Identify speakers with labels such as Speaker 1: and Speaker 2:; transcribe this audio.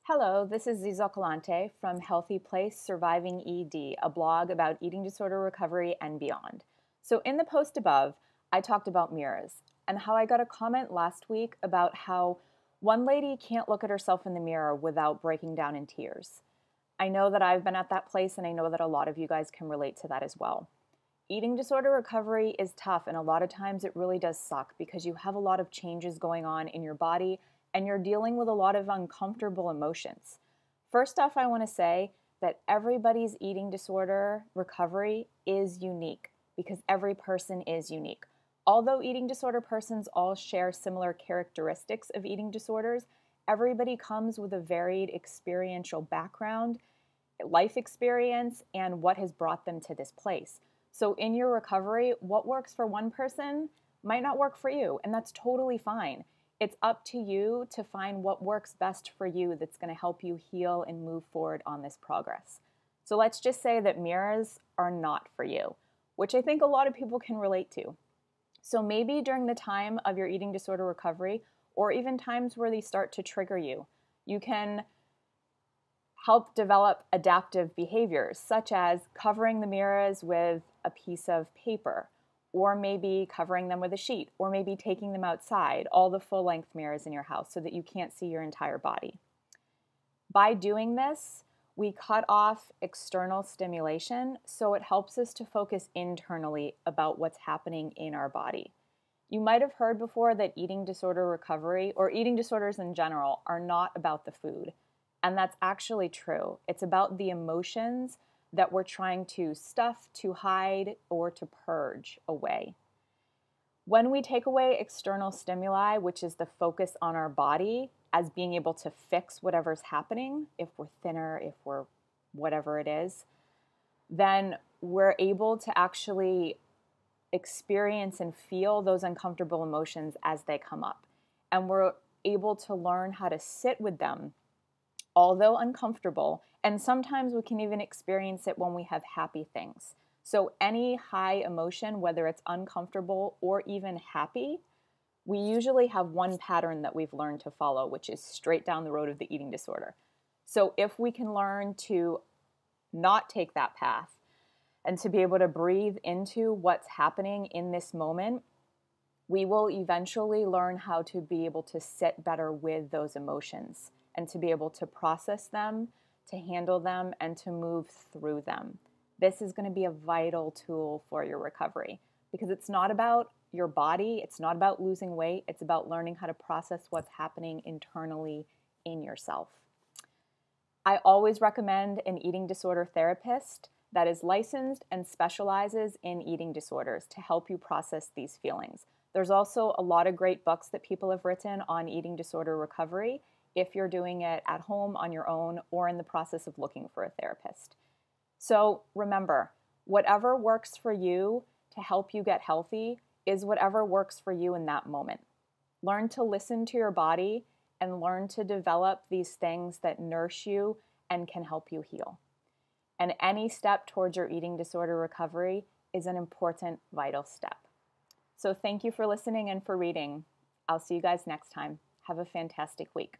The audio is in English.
Speaker 1: Hello, this is Zoccolante from Healthy Place Surviving ED, a blog about eating disorder recovery and beyond. So, in the post above, I talked about mirrors and how I got a comment last week about how one lady can't look at herself in the mirror without breaking down in tears. I know that I've been at that place, and I know that a lot of you guys can relate to that as well. Eating disorder recovery is tough, and a lot of times it really does suck because you have a lot of changes going on in your body and you're dealing with a lot of uncomfortable emotions. First off, I want to say that everybody's eating disorder recovery is unique because every person is unique. Although eating disorder persons all share similar characteristics of eating disorders, everybody comes with a varied experiential background, life experience, and what has brought them to this place. So in your recovery, what works for one person might not work for you, and that's totally fine. It's up to you to find what works best for you that's going to help you heal and move forward on this progress. So let's just say that mirrors are not for you, which I think a lot of people can relate to. So maybe during the time of your eating disorder recovery, or even times where they start to trigger you, you can help develop adaptive behaviors, such as covering the mirrors with a piece of paper, or maybe covering them with a sheet, or maybe taking them outside, all the full-length mirrors in your house so that you can't see your entire body. By doing this, we cut off external stimulation, so it helps us to focus internally about what's happening in our body. You might have heard before that eating disorder recovery, or eating disorders in general, are not about the food. And that's actually true. It's about the emotions that we're trying to stuff, to hide, or to purge away. When we take away external stimuli, which is the focus on our body as being able to fix whatever's happening, if we're thinner, if we're whatever it is, then we're able to actually experience and feel those uncomfortable emotions as they come up. And we're able to learn how to sit with them, although uncomfortable, and sometimes we can even experience it when we have happy things. So any high emotion, whether it's uncomfortable or even happy, we usually have one pattern that we've learned to follow, which is straight down the road of the eating disorder. So if we can learn to not take that path and to be able to breathe into what's happening in this moment, we will eventually learn how to be able to sit better with those emotions and to be able to process them, to handle them, and to move through them. This is going to be a vital tool for your recovery because it's not about your body, it's not about losing weight, it's about learning how to process what's happening internally in yourself. I always recommend an eating disorder therapist that is licensed and specializes in eating disorders to help you process these feelings. There's also a lot of great books that people have written on eating disorder recovery if you're doing it at home on your own or in the process of looking for a therapist. So remember, whatever works for you to help you get healthy is whatever works for you in that moment. Learn to listen to your body and learn to develop these things that nourish you and can help you heal. And any step towards your eating disorder recovery is an important, vital step. So thank you for listening and for reading. I'll see you guys next time. Have a fantastic week.